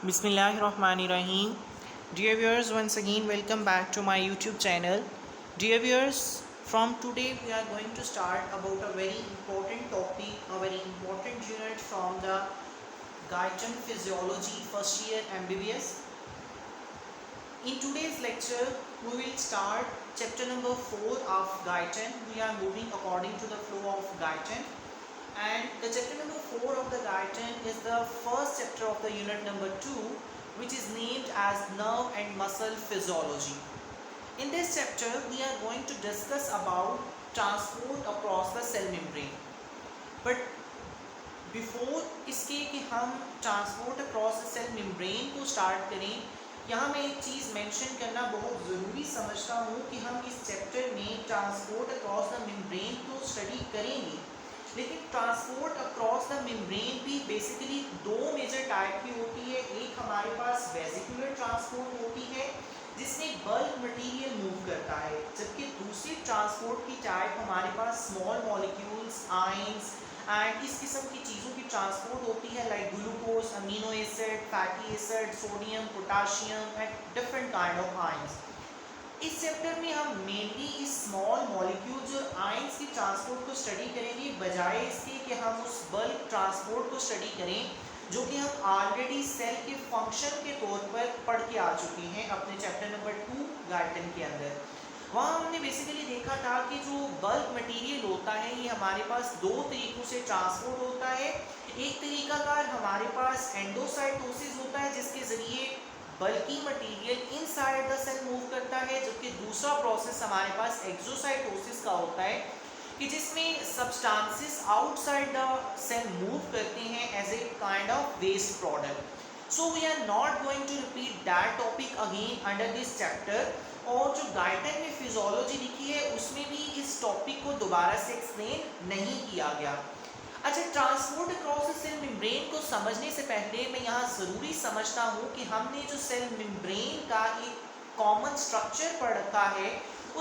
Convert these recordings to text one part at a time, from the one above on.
Bismillahirrahmanirrahim. Dear viewers, once again welcome back to my YouTube channel. Dear viewers, from today we are going to start about a very important topic, a very important unit from the Guyton Physiology first year MBBS. In today's lecture, we will start chapter number 4 of Guyton. We are moving according to the flow of Guyton. And the chapter number 4 of the Guyton is the first chapter of the unit number 2, which is named as Nerve and Muscle Physiology. In this chapter, we are going to discuss about transport across the cell membrane. But before इसके कि हम transport across the cell membrane को start करें, यहाँ मैं एक चीज़ mention करना बहुत ज़रूरी समझता हूँ कि हम इस चैप्टर में ट्रांसपोर्ट अक्रॉस द मेम्ब्रेन को स्टडी करेंगे, लेकिन ट्रांसपोर्ट अक्रॉस द मेम्ब्रेन भी बेसिकली दो मेजर टाइप की होती है। एक हमारे पास वेसिकुलर ट्रांसपोर्ट होती है जिसमें बल्क मटेरियल मूव करता है, जबकि दूसरी ट्रांसपोर्ट की टाइप हमारे पास स्मॉल मॉलिक्यूल्स, आयंस एंड इस किस्म की चीज़ों की ट्रांसपोर्ट होती है, like glucose, amino acid, fatty acid, sodium, potassium and different kind of ions. इस चैप्टर में हम मेनली इस स्मॉल मॉलिक्यूल्स और आयंस की ट्रांसपोर्ट को स्टडी करेंगे, बजाय इसके कि हम उस बल्क ट्रांसपोर्ट को स्टडी करें जो कि हम ऑलरेडी सेल के फंक्शन के तौर पर पढ़ के आ चुके हैं अपने चैप्टर नंबर 2 गायटन के अंदर। वहाँ हमने बेसिकली देखा था कि जो बल्क मटेरियल होता है ये हमारे पास दो तरीक़ों से ट्रांसपोर्ट होता है। एक तरीक़ाकार हमारे पास एंडोसाइटोसिस होता है जिसके ज़रिए बल्कि material inside the cell move करता है, जबकि दूसरा प्रोसेस हमारे पास एक्सोसाइटोसिस का होता है कि जिसमें substances outside the cell move करते हैं as a kind of waste product. So we are not going to repeat that topic again under this chapter. और जो गायटन में फिजियोलॉजी लिखी है उसमें भी इस टॉपिक को दोबारा से एक्सप्लेन नहीं किया गया। अच्छा, transport across the cell membrane को समझने से पहले मैं यहाँ ज़रूरी समझता हूँ कि हमने जो सेल मेम्ब्रेन का एक कॉमन स्ट्रक्चर पढ़ रखा है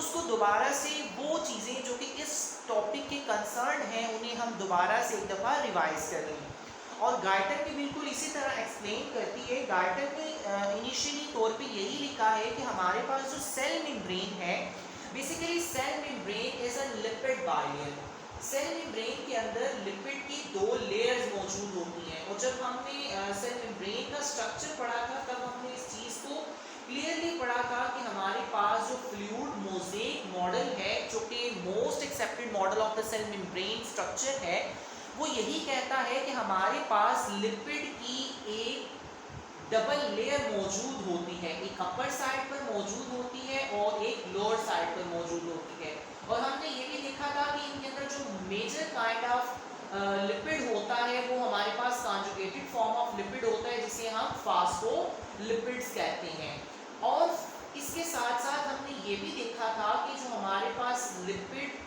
उसको दोबारा से वो चीज़ें जो कि इस टॉपिक के कंसर्न हैं उन्हें हम दोबारा से एक दफ़ा रिवाइज कर लें। और गायटन भी बिल्कुल इसी तरह एक्सप्लेन करती है। गायटन ने इनिशियली तौर पे यही लिखा है कि हमारे पास जो सेल मेम्ब्रेन है, basically cell membrane is a lipid bilayer. Cell membrane के अंदर लिपिड की दो लेयर्स मौजूद होती हैं, और जब हमने सेल मेम्ब्रेन का स्ट्रक्चर पढ़ा था तब हमने इस चीज़ को क्लियरली पढ़ा था कि हमारे पास जो फ्लूइड मोज़ेक मॉडल है, जो कि most accepted model of the cell membrane structure है, वो यही कहता है कि हमारे पास लिपिड की एक डबल लेयर मौजूद होती है, एक अपर साइड पर मौजूद होती है और एक लोअर साइड पर मौजूद होती है। और हमने ये भी देखा था कि इनके अंदर जो मेजर काइंड ऑफ लिपिड होता है वो हमारे पास कॉन्जुगेटेड फॉर्म ऑफ लिपिड होता है जिसे हम फास्फोलिपिड्स कहते हैं। और इसके साथ साथ हमने ये भी देखा था कि जो हमारे पास लिपिड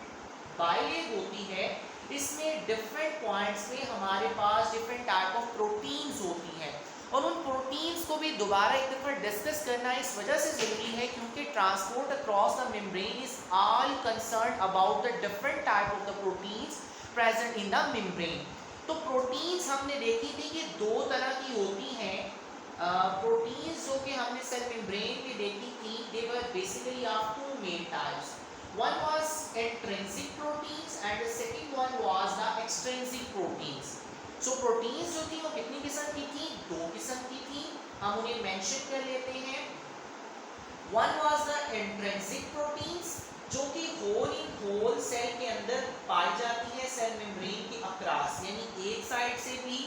बाइलेयर होती है इसमें डिफरेंट पॉइंट्स में हमारे पास डिफरेंट टाइप ऑफ प्रोटीन्स होती हैं, और उन प्रोटीन्स को भी दोबारा एक दफ़ा डिस्कस करना इस वजह से ज़रूरी है क्योंकि transport across the membrane is all concern about the different type of the proteins present in the membrane. तो प्रोटीन्स हमने देखी थी कि दो तरह की होती हैं। प्रोटीन्स जो कि हमने सेल मेम्ब्रेन में देखी थी, they were basically of two main types. One was intrinsic proteins and the second one was the extrinsic proteins. So proteins जो थी वो कितनी किस्म की थी? दो किस्म की थी। हम उन्हें मेंशन कर लेते हैं। One was the intrinsic proteins जो कि होल इन होल सेल के अंदर पाई जाती है सेल मेम्ब्रेन के अक्रॉस, यानी एक साइड से भी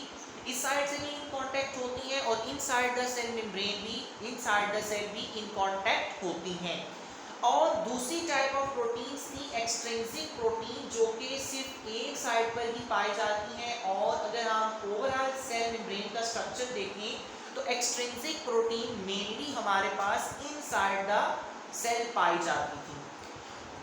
इस साइड से भी इन कांटेक्ट होती है और इनसाइड द सेल मेम्ब्रेन भी इनसाइड द सेल भी इन कांटेक्ट होती हैं। और दूसरी टाइप ऑफ प्रोटीन्स थी एक्सट्रिंसिक प्रोटीन जो कि सिर्फ एक साइड पर ही पाई जाती हैं। और अगर हम ओवरऑल सेल मेम्ब्रेन का स्ट्रक्चर देखें तो एक्सट्रिंसिक प्रोटीन मेनली हमारे पास इनसाइड द सेल पाई जाती थी।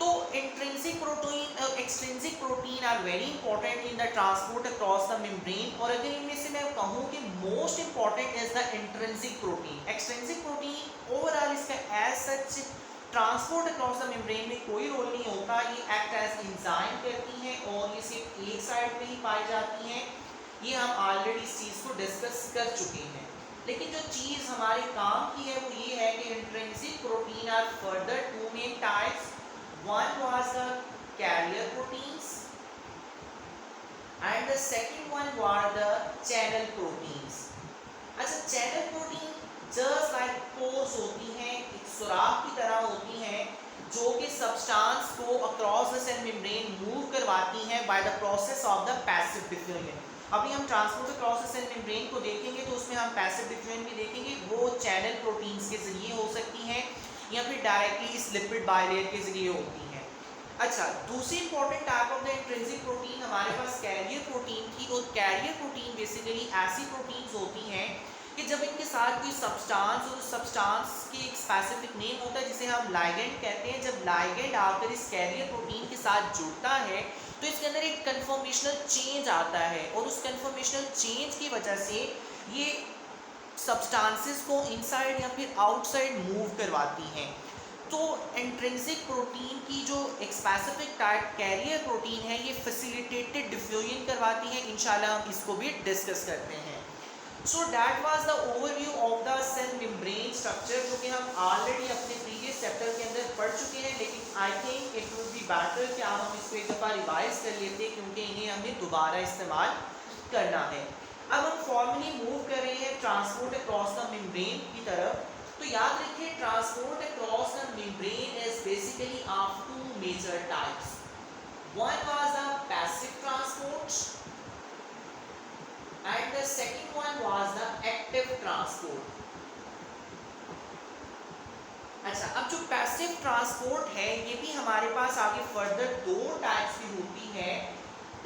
तो इंट्रिंसिक प्रोटीन और extrinsic protein are very important in the transport across the membrane. और अगर इनमें से मैं कहूँ कि most important is the intrinsic protein. Extrinsic protein overall इसका as such transport across the membrane में कोई रोल नहीं होता, ये एक्ट एज एंजाइम करती हैं और ये सिर्फ एक साइड पे ही पाई जाती हैं। ये हम ऑलरेडी इस चीज़ को डिस्कस कर चुके हैं। लेकिन जो चीज हमारे काम की है वो ये है कि intrinsic protein are further two main types. One was the carrier proteins and the second one were the channel proteins. अच्छा, channel protein just like pores होती हैं, एक सुराख की तरह होती हैं जो कि सब्सटेंस को across the cell membrane move करवाती हैं by the process of the passive diffusion. अभी हम transport across the cell membrane को देखेंगे तो उसमें हम पैसिव डिफ्यूजन भी देखेंगे. वो चैनल प्रोटीन्स के जरिए हो सकती हैं या फिर डायरेक्टली इस लिपिड बायलेयर के जरिए होती हैं. अच्छा, दूसरी important type of the intrinsic protein हमारे पास कैरियर प्रोटीन थी. और कैरियर प्रोटीन बेसिकली ऐसी प्रोटीन्स होती हैं कि जब इनके साथ कोई सब्सटेंस और उस सब्सटेंस के एक स्पेसिफिक नेम होता है जिसे हम लाइगेंड कहते हैं. जब लाइगेंड आकर इस कैरियर प्रोटीन के साथ जुड़ता है तो इसके अंदर एक कन्फर्मेशनल चेंज आता है और उस कन्फर्मेशनल चेंज की वजह से ये सब्सटेंसेस को इनसाइड या फिर आउटसाइड मूव करवाती हैं. तो इंट्रिंसिक प्रोटीन की जो एक स्पेसिफिक टाइप कैरियर प्रोटीन है ये फैसिलिटेटेड डिफ्यूजन करवाती है. इंशाल्लाह हम इसको भी डिस्कस करते हैं. So that was the overview of the cell membrane structure जो कि हम ऑलरेडी अपने प्रीवियस चैप्टर के अंदर पढ़ चुके हैं. लेकिन I think it would be better कि हम इसको एक दफ़ा रिवाइज कर लेते क्योंकि इन्हें हमें दोबारा इस्तेमाल करना है. अब हम फॉर्मली मूव कर रहे हैं ट्रांसपोर्ट अक्रॉस द मेम्ब्रेन की तरफ. तो याद रखिए transport across the membrane is basically of two major types. One was the passive transport and the second one was the active transport. अच्छा, अब जो पैसिव ट्रांसपोर्ट है ये भी हमारे पास आगे फर्दर दो टाइप्स की होती है.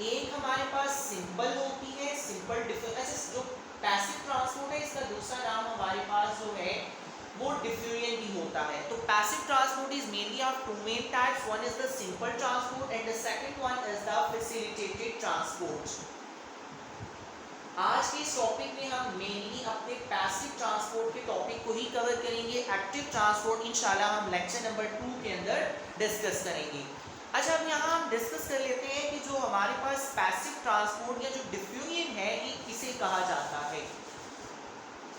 एक हमारे पास सिंपल होती है, सिंपल डिफ्यूजन. अच्छा, जो पैसिव ट्रांसपोर्ट है इसका दूसरा नाम हमारे पास जो है वो डिफ्यूजन भी होता है. तो passive transport is mainly of two main types. One is the simple transport and the second one is the facilitated transport. आज के इस टॉपिक में हम मेनली अपने पैसिव ट्रांसपोर्ट के टॉपिक को ही कवर करेंगे. एक्टिव ट्रांसपोर्ट इंशाल्लाह हम लेक्चर नंबर 2 के अंदर डिस्कस करेंगे. अच्छा, अब यहाँ हम डिस्कस कर लेते हैं कि जो हमारे पास पैसिव ट्रांसपोर्ट या जो डिफ्यूजन है ये किसे कहा जाता है.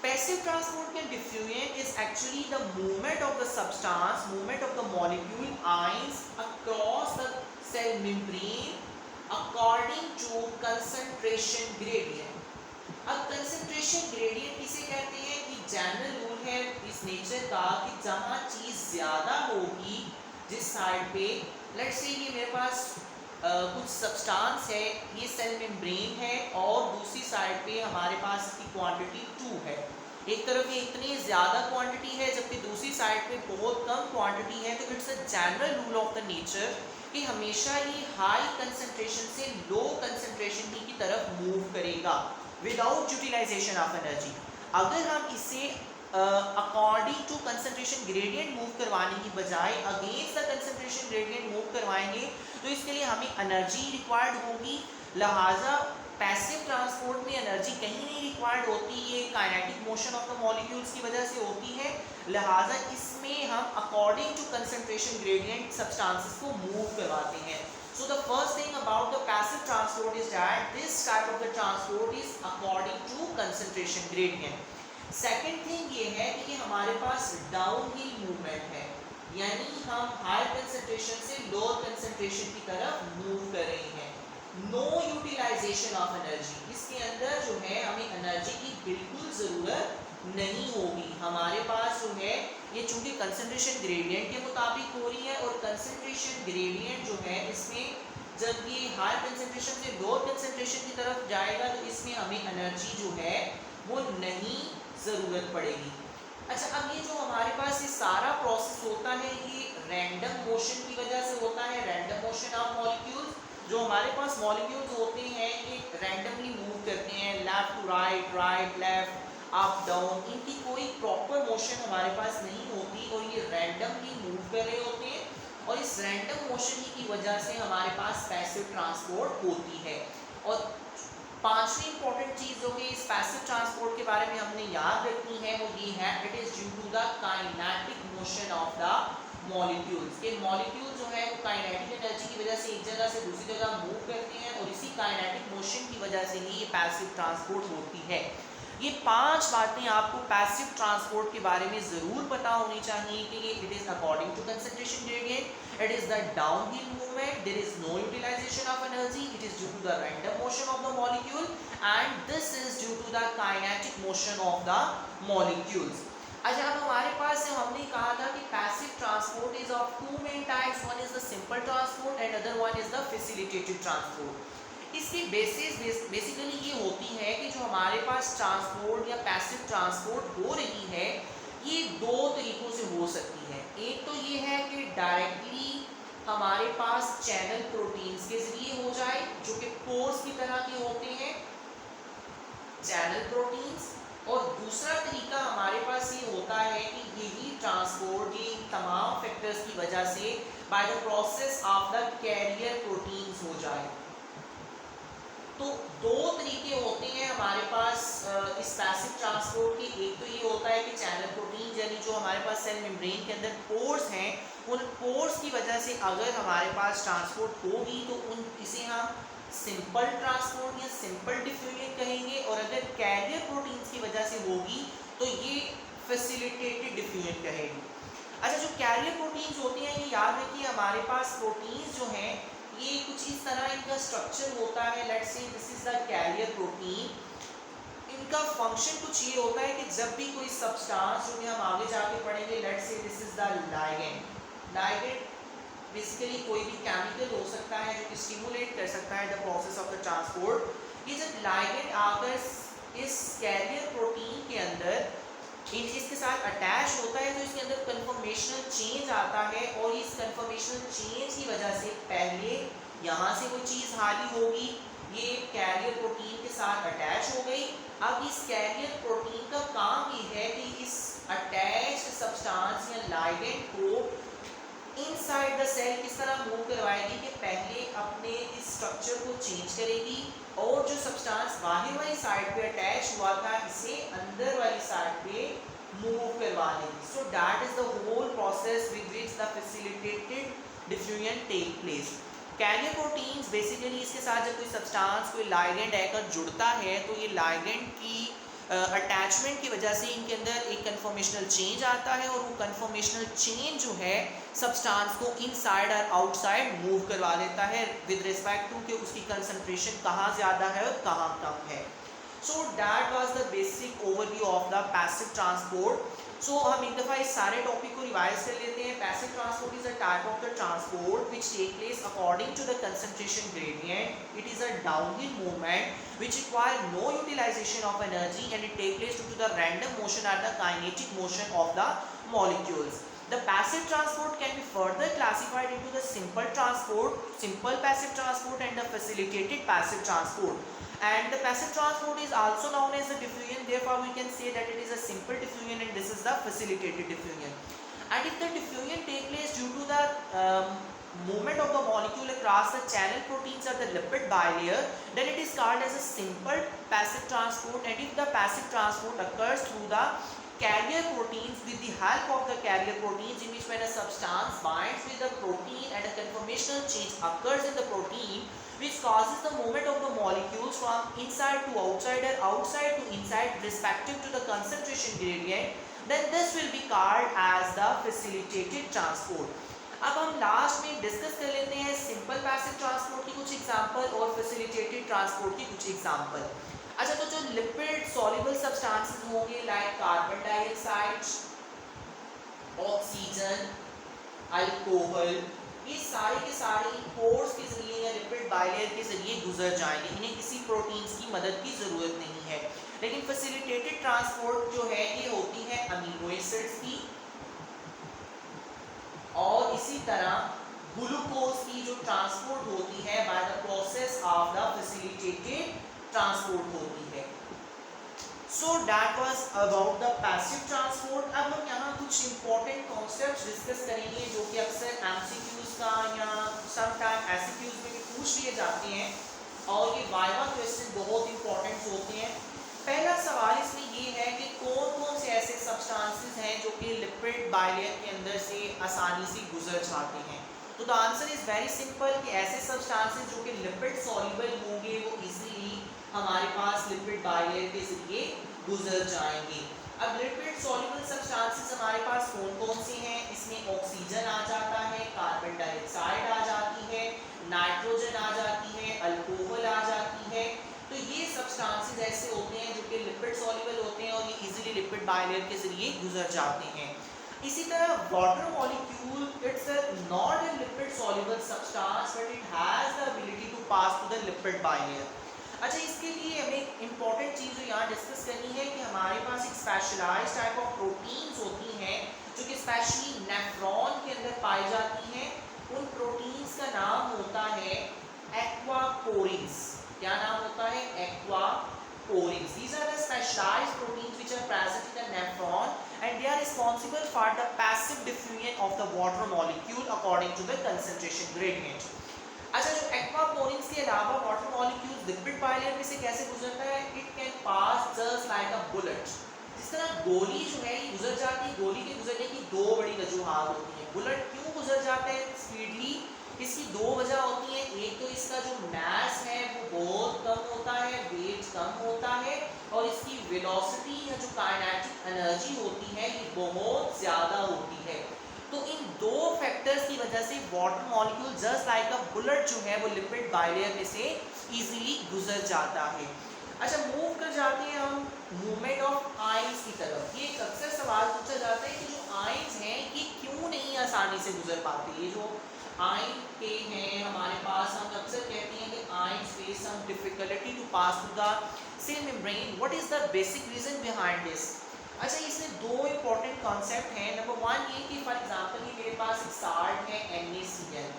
पैसिव ट्रांसपोर्ट या diffusion is actually the movement of the substance, movement of the molecule ions across the cell membrane according to concentration gradient. अब कंसंट्रेशन ग्रेडियंट किसे कहते हैं कि जनरल रूल है इस नेचर का कि जहाँ चीज़ ज़्यादा होगी जिस साइड पे, लेट्स से ये मेरे पास कुछ सब्सटेंस है, ये सेल मेम्ब्रेन है और दूसरी साइड पे हमारे पास इसकी क्वांटिटी 2 है. एक तरफ ये इतनी ज़्यादा क्वांटिटी है जबकि दूसरी साइड पे बहुत कम क्वांटिटी है. तो it's a general rule of the nature कि हमेशा ये हाई कंसंट्रेशन से लो कंसंट्रेशन की तरफ मूव करेगा विदाउट यूटिलाइजेशन ऑफ एनर्जी. अगर हम इसे according to concentration gradient move करवाने की बजाय against the concentration gradient move करवाएंगे तो इसके लिए हमें एनर्जी रिक्वायर्ड होगी. लिहाजा पैसिव ट्रांसपोर्ट में एनर्जी कहीं नहीं रिक्वायर्ड होती, ये kinetic motion of the molecules की वजह से होती है. लिहाजा इसमें हम according to concentration gradient substances को मूव करवाते हैं. So the first thing about the passive transport is that this type of the transport is according to concentration gradient. Second thing ये है कि हमारे पास downhill movement है, यानी हम high concentration से lower concentration की तरफ move कर रहे हैं. No utilization of energy. इसके अंदर जो है हमें एनर्जी की बिल्कुल ज़रूरत नहीं होगी. हमारे पास जो है ये चूंकि कंसंट्रेशन ग्रेडियंट के मुताबिक हो रही है और कंसंट्रेशन ग्रेडियंट जो है इसमें जब ये हाई कंसंट्रेशन से लोअर कंसंट्रेशन की तरफ जाएगा तो इसमें हमें एनर्जी जो है वो नहीं ज़रूरत पड़ेगी. अच्छा, अब ये जो हमारे पास ये सारा प्रोसेस होता है ये रैंडम मोशन की वजह से होता है. रैंडम मोशन ऑफ मॉलिक्यूल्स, जो हमारे पास मॉलिक्यूल्स होते हैं ये रैंडमली मूव करते हैं left to right, right left, up down. इनकी कोई प्रॉपर मोशन हमारे पास नहीं होती और ये रैंडमली मूव कर रहे होते हैं और इस रैंडम मोशन की वजह से हमारे पास पैसिव ट्रांसपोर्ट होती है. और पांचवी इंपॉर्टेंट चीज़ जो कि इस पैसिव ट्रांसपोर्ट के बारे में हमने याद रखनी है वो ये है it is due to the kinetic motion of the molecules. के मॉलिक्यूल जो है वो काइनेटिक एनर्जी की वजह से एक जगह से दूसरी जगह मूव करते हैं और इसी काइनेटिक मोशन की वजह से ही ये पैसिव ट्रांसपोर्ट होती है. ये 5 बातें आपको पैसिव ट्रांसपोर्ट के बारे में ज़रूर पता होनी चाहिए कि it is according to concentration gradient, it is the downhill movement, there is no utilization of energy, it is due to the random motion of the molecule and this is due to the kinetic motion of the molecules. अच्छा, अब हमारे पास हमने कहा था कि passive transport is of two main types, one is the simple transport and other one is the facilitated transport. इसकी basically ये होती है कि जो हमारे पास ट्रांसपोर्ट या पैसिव ट्रांसपोर्ट हो रही है ये दो तरीकों से हो सकती है। एक तो ये है कि डायरेक्टली हमारे पास चैनल प्रोटीन्स के जरिए हो जाए जो कि पोर्स की तरह के होते हैं, चैनल प्रोटीन्स, और दूसरा तरीका हमारे पास ये होता है कि यही ट्रांसपोर्ट ये तमाम फैक्टर्स की वजह से bye the process of the carrier proteins हो जाए। तो दो तरीके होते हैं हमारे पास इस पैसिव ट्रांसपोर्ट के। एक तो ये होता है कि चैनल प्रोटीन यानी जो हमारे पास सेल मेम्ब्रेन के अंदर पोर्स हैं उन पोर्स की वजह से अगर हमारे पास ट्रांसपोर्ट होगी तो उन इसे हम सिंपल ट्रांसपोर्ट या सिंपल डिफ्यूजन कहेंगे, और अगर कैरियर प्रोटीन्स की वजह से होगी तो ये फैसिलिटेटेड डिफ्यूजन कहेंगे। अच्छा, जो कैरियर प्रोटीन्स होती हैं ये याद रखिए हमारे पास प्रोटीन्स जो हैं ये कुछ इस तरह इनका स्ट्रक्चर होता है। Let's say this is the carrier protein. इनका फंक्शन कुछ ये होता है कि जब भी कोई सब्सटेंस जो कि हम आगे जाके पढ़ेंगे, let's say this is the ligand. Ligand basically कोई भी केमिकल हो सकता है जो कि स्टिमुलेट कर सकता है the process of the transport. ये जब लाइगैंड आकर इस कैरियर प्रोटीन के अंदर इसके साथ अटैच होता है तो इसके अंदर कन्फर्मेशनल चेंज आता है, और इस कन्फर्मेशनल चेंज की वजह से पहले यहाँ से कोई चीज़ हावी होगी, ये कैरियर प्रोटीन के साथ अटैच हो गई। अब इस कैरियर प्रोटीन का काम ये है कि इस अटैच्ड सब्सटेंस या लाइगैंड को इनसाइड द सेल किस तरह मूव करवाएगी कि पहले अपने इस स्ट्रक्चर को चेंज करेगी और जो सब्सटेंस बाहर वाली साइड पे अटैच हुआ था इसे अंदर वाली साइड पे मूव करवा लेगी। So that is the whole process with which the facilitated diffusion take place. Carrier proteins basically इसके साथ जब कोई सब्सटेंस कोई लाइगैंड आकर जुड़ता है तो ये लाइगैंड की अटैचमेंट की वजह से इनके अंदर एक कन्फर्मेशनल चेंज आता है, और वो कन्फर्मेशनल चेंज जो है सब्सटेंस को इनसाइड और आउटसाइड मूव करवा देता है विद रिस्पेक्ट टू कि उसकी कंसंट्रेशन कहाँ ज़्यादा है और कहाँ कम है। So that was the basic overview of the passive transport. So हम एक दफ़ा इस सारे टॉपिक को रिवाइज कर लेते हैं। Passive transport is a type of the transport which take place according to the concentration gradient. It is a downhill movement which require no utilization of energy and it take place due to the random motion and the kinetic motion of the molecules. The passive transport can be further classified into the simple transport, simple passive transport and the facilitated passive transport. And the passive transport is also known as the diffusion. Therefore, we can say that it is a simple diffusion and this is the facilitated diffusion. And if the diffusion take place due to the movement of the molecule across the channel proteins or the lipid bilayer, then it is called as a simple passive transport. And if the passive transport occurs through the carrier proteins with the help of the carrier proteins, in which when a substance binds with the protein and a conformational change occurs in the protein which causes the movement of the molecules from inside to outside or outside to inside respective to the concentration gradient, then this will be called as the facilitated transport. अब हम last में discuss कर लेते हैं simple passive transport की कुछ example और facilitated transport की कुछ एग्जांपल। अच्छा, तो जो लिपिड सॉल्युबल सब्सटेंसेस होंगे like carbon dioxide, oxygen, alcohol, ये सारे के सारे पोर्स के जरिए या लिपिड बाइलेयर के जरिए गुजर जाएंगे, इन्हें किसी प्रोटीन्स की मदद की ज़रूरत नहीं है। लेकिन फैसिलिटेटेड ट्रांसपोर्ट जो है ये होती है अमीनो एसिड्स की और इसी तरह ग्लूकोज की जो ट्रांसपोर्ट होती है bye the process of the facilitated transport होती है। So that was about the passive transport. अब हम यहाँ कुछ इंपॉर्टेंट कॉन्सेप्ट्स डिस्कस करेंगे जो कि अक्सर एमसीक्यूज का या सम टाइम एसक्यूज में भी पूछ लिए जाते हैं और ये वाइवा क्वेश्चन बहुत इंपॉर्टेंट होते हैं। पहला सवाल इसमें ये है कि कौन कौन से ऐसे सब्सटेंसेस हैं जो कि लिपिड बाइलेयर के अंदर से आसानी से गुजर जाते हैं। तो the answer is very simple कि ऐसे सब्सटेंसेस जो कि लिपिड सॉल्युबल होंगे वो इजीली हमारे पास लिपिड बाइलेयर के जरिए गुजर जाएंगे। अब लिपिड सॉल्युबल सब्सटेंसेस हमारे पास कौन कौन से हैं? इसमें ऑक्सीजन आ जाता है, कार्बन डाइऑक्साइड आ जाती है, नाइट्रोजन आ जाती है, अल्कोहल आ जाती है। तो ये सब्सटेंसेस ऐसे होते हैं जो कि लिपिड सॉल्युबल होते हैं और ये इजीली लिपिड बायलेयर के जरिए गुजर जाते हैं। इसी तरह water molecule, it's not a lipid soluble substance but it has the ability to pass to the lipid bilayer. अच्छा, इसके लिए हमें एक इंपॉर्टेंट चीज़ जो यहाँ डिस्कस करनी है कि हमारे पास एक स्पेशलाइज्ड टाइप ऑफ प्रोटीन्स होती हैं जो कि स्पेशली नेफ्रॉन के अंदर पाई जाती हैं। उन प्रोटीन्स का नाम होता है एक्वापोरिन्स। क्या नाम होता है? Aquaporins. These are the specialized proteins which are present in the nephron and they are responsible for the passive diffusion of the water molecule according to the concentration gradient. अच्छा, जो एक्वापोरिन्स के अलावा water molecules lipid bilayer में से कैसे गुजरता है? It can pass just like a bullet. जिस तरह गोली जो है ये गुजर जाती है, गोली के गुजरने की दो बड़ी वजूहात होती हैं। बुलेट क्यों गुजर जाता है स्पीडली? इसकी दो वजह होती हैं। एक तो इसका जो मास है वो बहुत कम होता है, वेट कम होता है, और इसकी वेलोसिटी या जो काइनेटिक एनर्जी होती है ये बहुत ज़्यादा होती है। तो इन दो फैक्टर्स की वजह से water molecule just like a bullet जो है वो लिपिड बायलेयर में से इजीली गुजर जाता है। अच्छा, मूव कर जाते हैं हम मूवमेंट ऑफ आयंस की तरफ। ये एक अक्सर सवाल पूछा जाता है कि जो आयंस हैं ये क्यों नहीं आसानी से गुजर पाते? ये जो आयन के हैं हमारे पास, हम अक्सर कहते हैं कि ions face some difficulty to pass through the cell membrane. What is the basic reason behind this? अच्छा, इसमें दो इंपॉर्टेंट कॉन्सेप्ट हैं। नंबर वन ये कि फॉर एग्जांपल ये मेरे पास एक साल्ट है NaCl,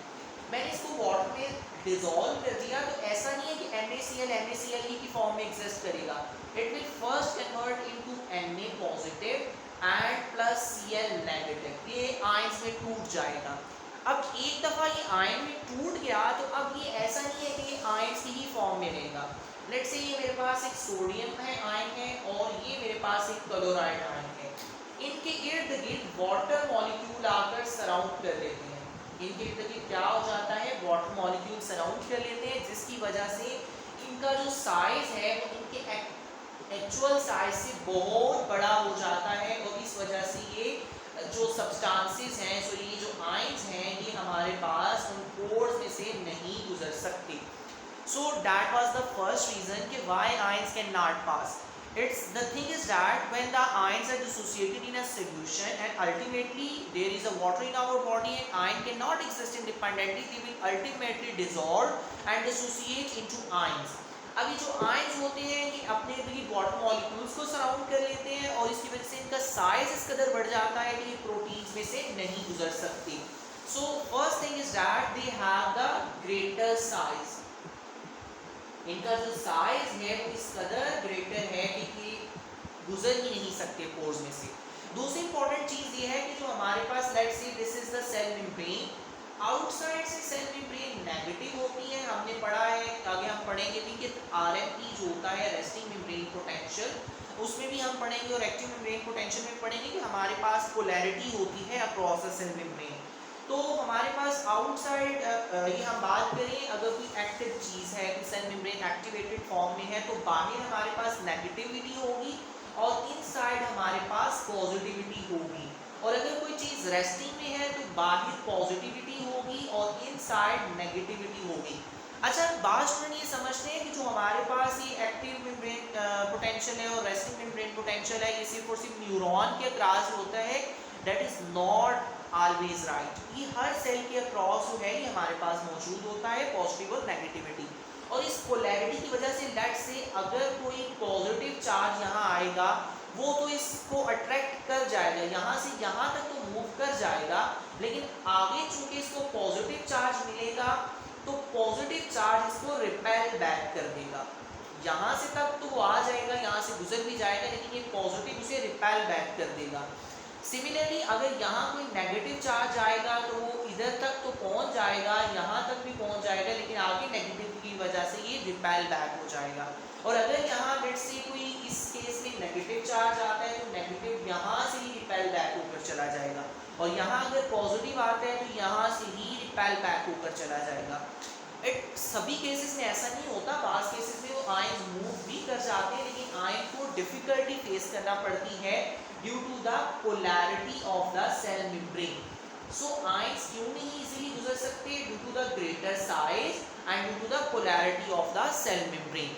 मैंने इसको वाटर में डिसॉल्व कर दिया, तो ऐसा नहीं है कि NaCl ही की फॉर्म में एग्जिस्ट करेगा। It will first convert into Na positive and plus Cl negative. ये आयंस में टूट जाएगा। अब एक दफ़ा ये आयन में टूट गया तो अब ये ऐसा नहीं है कि ये आयंस की ही फॉर्म में रहेगा। लेट्स से ये मेरे पास एक सोडियम है आयन है और ये मेरे पास एक क्लोराइड आयन है। इनके इर्द गिर्द वाटर मॉलिक्यूल आकर सराउंड कर लेते हैं। इनके इर्द गिर्द क्या हो जाता है? वाटर मॉलिक्यूल सराउंड कर लेते हैं, जिसकी वजह से इनका जो साइज है वो इनके एक्चुअल साइज से बहुत बड़ा हो जाता है और इस वजह से ये जो सब्सटेंसेस हैं, सो ये जो आयंस हैं, ये हमारे पास उन पोर्स में से नहीं गुजर सकते। So that was the first reason कि why ions cannot pass. It's the thing is that when the ions are dissociated in a solution and ultimately there is a water in our body and ion cannot exist independently, they will ultimately dissolve and dissociate into ions. अभी जो ions होते हैं ये अपने water molecules को surround कर लेते हैं और इसकी वजह से इनका साइज इस कदर बढ़ जाता है कि ये प्रोटीन्स में से नहीं गुजर सकते। So first thing is that they have the greater size. इनका जो साइज है वो इस कदर ग्रेटर है कि गुजर ही नहीं सकते पोर्स में से। दूसरी इंपॉर्टेंट चीज़ ये है कि जो हमारे पास let's say this is the cell membrane, outside से सेल मेम्ब्रेन नेगेटिव होती है। हमने पढ़ा है, आगे हम पढ़ेंगे भी कि RMP जो होता है रेस्टिंग मेम्ब्रेन पोटेंशियल, उसमें भी हम पढ़ेंगे और एक्टिव मेम्ब्रेन पोटेंशियल में पढ़ेंगे कि हमारे पास पोलैरिटी होती है अक्रॉस द सेल मेम्ब्रेन। तो हमारे पास आउटसाइड ये हम बात करें अगर कोई एक्टिव चीज़ है कि सेल मेम्ब्रेन एक्टिवेटेड फॉर्म में है तो बाहर हमारे पास नेगेटिविटी होगी और इनसाइड हमारे पास पॉजिटिविटी होगी। और अगर कोई चीज़ रेस्टिंग में है तो बाहर पॉजिटिविटी होगी और इनसाइड नेगेटिविटी होगी। अच्छा, बात स्टूडेंट ये समझते हैं कि जो हमारे पास ये एक्टिव मेम्ब्रेन पोटेंशियल है और रेस्टिंग मेम्ब्रेन पोटेंशियल है ये सिर्फ और सिर्फ न्यूरॉन के अक्रॉस होता है। That is not always right. ये हर सेल के अक्रॉस जो है ये हमारे पास मौजूद होता है पॉजिटिव और नेगेटिविटी। और इस पोलैरिटी की वजह से लेट से अगर कोई पॉजिटिव चार्ज यहाँ आएगा वो तो इसको अट्रैक्ट कर जाएगा, यहाँ से यहाँ तक तो मूव कर जाएगा, लेकिन आगे चूंकि इसको पॉजिटिव चार्ज मिलेगा तो पॉजिटिव चार्ज इसको रिपेल बैक कर देगा। यहाँ से तक तो वो आ जाएगा, यहाँ से गुजर भी जाएगा, लेकिन ये पॉजिटिव उसे रिपेल बैक कर देगा। सिमिलरली अगर यहाँ कोई नेगेटिव चार्ज आएगा तो वो इधर तक तो पहुँच जाएगा, यहाँ तक भी पहुँच जाएगा, लेकिन आगे नेगेटिव की वजह से ये रिपेल बैक हो जाएगा। और अगर यहाँ लेट्स से कोई इस केस में नेगेटिव चार्ज आता है तो नेगेटिव यहाँ से ही रिपेल बैक होकर चला जाएगा और यहाँ अगर पॉजिटिव आता है तो यहाँ से ही रिपेल बैक होकर चला जाएगा। इट सभी केसेस में ऐसा नहीं होता, बाज़ केसेस में वो आयन मूव भी कर जाते हैं, लेकिन आयन को डिफिकल्टी फेस करना पड़ती है due to the polarity of the cell membrane. So ions क्यों नहीं इजीली गुजर सकते? Due to the greater size and due to the polarity of the cell membrane.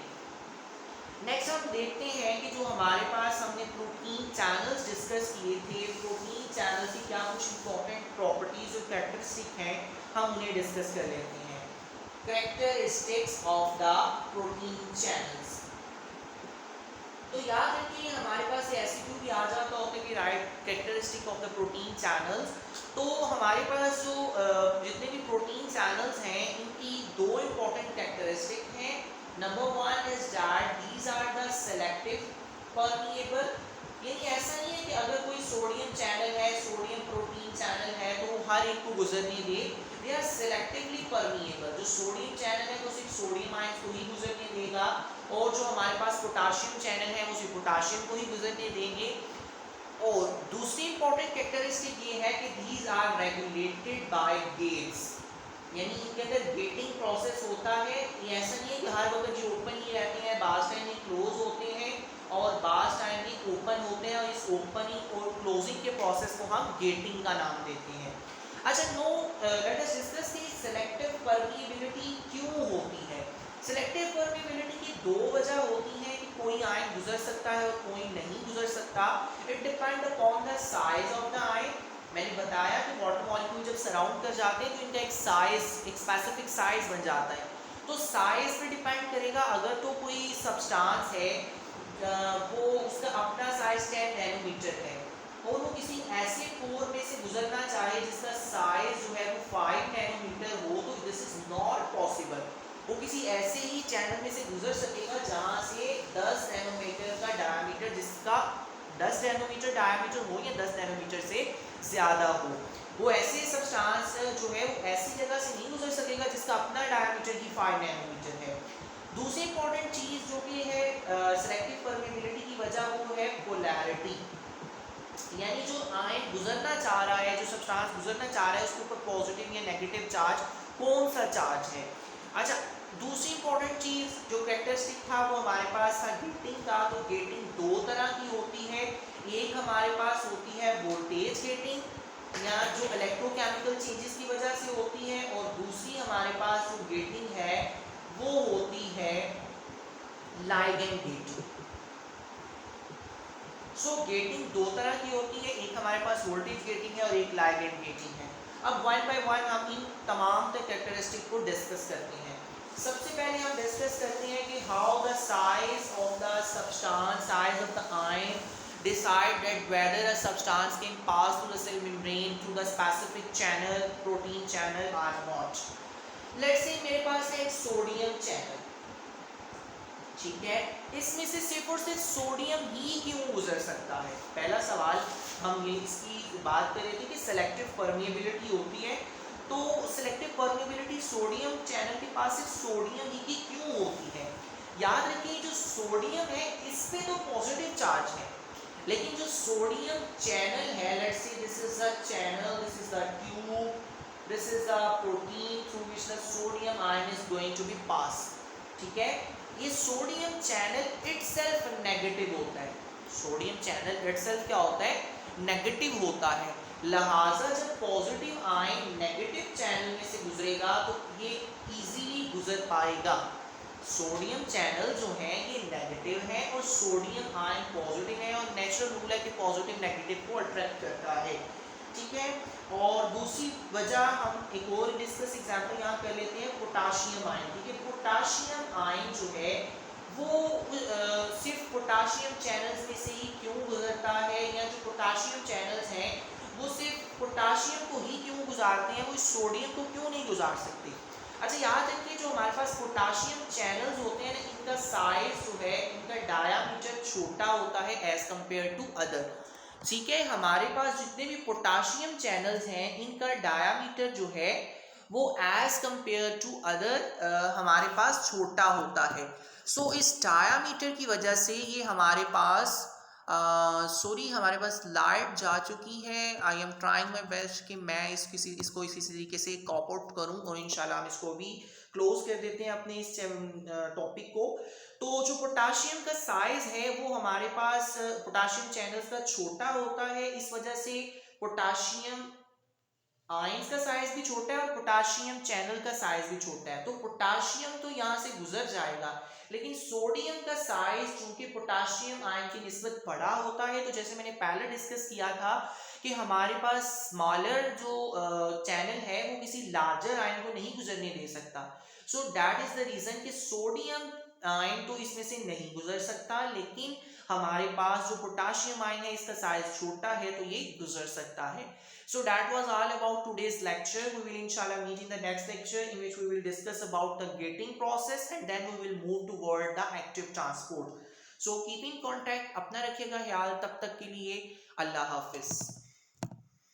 Next हम देखते हैं कि जो हमारे पास हमने प्रोटीन चैनल्स डिस्कस किए थे, प्रोटीन चैनल्स की क्या कुछ इंपॉर्टेंट प्रॉपर्टीज और कैरेक्टरिस्टिक हैं, हम उन्हें डिस्कस कर लेते हैं। Characteristics of the protein channels. तो याद रखिए हमारे पास एमसीक्यू भी आ जाता होता है कि right characteristic of the protein channels. तो हमारे पास जो जितने भी प्रोटीन चैनल्स हैं इनकी दो इंपॉर्टेंट कैरेक्टरिस्टिक हैं। Number one is that these are the selective permeable. यानी ऐसा नहीं है कि अगर कोई सोडियम चैनल है, सोडियम प्रोटीन चैनल है, तो वो हर एक को गुजरने दे। They are selectively permeable. जो सोडियम चैनल है वो सिर्फ सोडियम आयंस को ही गुजरने देगा, और जो हमारे पास पोटाशियम चैनल है वो सिर्फ पोटाशियम को ही गुजरने देंगे। और दूसरी इंपॉर्टेंट कैरेक्टरिस्टिक ये है कि these are regulated by gates. यानी इनके अंदर गेटिंग प्रोसेस होता है। ये ऐसा नहीं है कि हर वक्त ये ओपन ही रहते हैं, बाज़ टाइम ये क्लोज होते हैं और बाज़ टाइम ये ओपन होते हैं, और इस ओपनिंग और क्लोजिंग के प्रोसेस को हम गेटिंग का नाम देते हैं। अच्छा, now let us discuss the selective permeability क्यों होती है। सिलेक्टिव परमिएबिलिटी की दो वजह होती हैं कि कोई आयन गुजर सकता है और कोई नहीं गुजर सकता। It depend upon the size of the ion. मैंने बताया कि वाटर मॉलिक्यूल जब सराउंड कर जाते हैं तो इनका एक साइज, एक स्पेसिफिक साइज बन जाता है। तो साइज पे डिपेंड करेगा। अगर तो कोई सब्सटेंस है वो उसका अपना साइज 10 नैनोमीटर है और वो किसी ऐसे पोर में से गुजरना चाहे जिसका साइज जो है वो 5 नैनोमीटर हो, तो दिस इज नॉट पॉसिबल। वो किसी ऐसे ही चैनल में से गुजर सकेगा जहाँ से 10 नैनोमीटर का डायमीटर, जिसका 10 नैनोमीटर डायमीटर हो या 10 नैनोमीटर से ज़्यादा हो, वो ऐसे सब्सटेंस जो है वो ऐसी जगह से नहीं गुजर सकेगा जिसका अपना डायमीटर ही 5 नैनोमीटर है। दूसरी इंपॉर्टेंट चीज़ जो कि है सेलेक्टिव परमिएबिलिटी की वजह, वो है पोलैरिटी। यानी जो आयन गुजरना चाह रहा है, जो सब्सटेंस गुजरना चाह रहा है, उसके ऊपर पॉजिटिव या नेगेटिव चार्ज कौन सा चार्ज है। अच्छा, दूसरी इंपॉर्टेंट चीज़ जो कैरेक्टरिस्टिक था वो हमारे पास था गेटिंग का। तो गेटिंग दो तरह की होती है। एक हमारे पास होती है वोल्टेज गेटिंग, या जो इलेक्ट्रोकेमिकल चेंजेस की वजह से होती है, और दूसरी हमारे पास जो गेटिंग है वो होती है लाइगेंड गेटिंग। सो गेटिंग दो तरह की होती है, एक हमारे पास वोल्टेज गेटिंग है और एक लाइगेंड गेटिंग है। अब वन बाय वन हम इन तमाम कैरेक्टरिस्टिक को डिस्कस करते हैं। सबसे पहले हम डिस्कस करते हैं कि how the size of the substance, size of the ion decide that whether a substance can pass through the cell membrane through the specific channel, protein channel or not. Let's say मेरे पास है एक sodium channel, ठीक है, इसमें से सिर्फ और सिर्फ सोडियम ही क्यों गुजर सकता है। पहला सवाल हम ये इसकी बात कर रहे थे कि सेलेक्टिव परमिएबिलिटी होती है। तो सेलेक्टिव परमिएबिलिटी सोडियम चैनल के पास सिर्फ सोडियम ही की क्यों होती है। याद रखिए जो सोडियम है इस पे तो पॉजिटिव चार्ज है, लेकिन जो सोडियम चैनल है, let's say this is the channel, this is the tube, this is the protein through which the sodium ion is going to be pass. ठीक है, ये सोडियम चैनल इटसेल्फ नेगेटिव होता है। Sodium channel itself क्या होता है? Negative होता है। लिहाजा जब पॉजिटिव आयन नेगेटिव चैनल में से गुजरेगा तो ये इजीली गुजर पाएगा। सोडियम चैनल जो है ये नेगेटिव है और सोडियम आयन पॉजिटिव है, और नेचुरल रूल है कि पॉजिटिव नेगेटिव को अट्रैक्ट करता है। ठीक है, और दूसरी वजह हम एक और डिस्कस एग्जांपल यहाँ कर लेते हैं, पोटाशियम आयन। ठीक है, पोटाशियम आयन जो है वो सिर्फ पोटाशियम चैनल्स में से ही क्यों गुजरता है, या जो पोटाशियम चैनल्स हैं वो सिर्फ पोटाशियम को ही क्यों गुजारते हैं, वो सोडियम को क्यों नहीं गुजार सकते। अच्छा, याद रखिए जो हमारे पास पोटाशियम चैनल्स होते हैं ना, इनका साइज जो है, इनका डायामीटर छोटा होता है एज कंपेयर टू अदर। ठीक है, हमारे पास जितने भी पोटाशियम चैनल्स हैं इनका डायामीटर जो है वो एज कंपेयर टू अदर हमारे पास छोटा होता है। सो इस डायामीटर की वजह से ये हमारे पास सॉरी हमारे पास लाइट जा चुकी है। I am trying my best कि मैं इसको इसी तरीके से कॉप आउट करूँ और इंशाल्लाह हम इसको भी क्लोज कर देते हैं अपने इस टॉपिक को। तो जो पोटाशियम का साइज है वो हमारे पास पोटाशियम चैनल्स का छोटा होता है, इस वजह से पोटाशियम आयंस का साइज भी छोटा है और पोटाशियम चैनल का साइज भी छोटा है। तो पोटाशियम तो यहाँ से गुजर जाएगा, लेकिन सोडियम का साइज चूंकि पोटाशियम आयन की निस्बत बड़ा होता है, तो जैसे मैंने पहले डिस्कस किया था कि हमारे पास स्मॉलर जो चैनल है वो किसी लार्जर आयन को नहीं गुजरने दे सकता। So that is the reason कि सोडियम आयन तो इसमें से नहीं गुजर सकता, लेकिन हमारे पास जो पोटाशियम आयन है इसका साइज छोटा है तो ये गुजर सकता है। So that was all about today's lecture. We will inshallah meet in the next lecture in which we will discuss about the gating process and then we will move toward the active transport. So keep in contact. अपना रखिएगा ख्याल, तब तक के लिए अल्लाह हाफिज।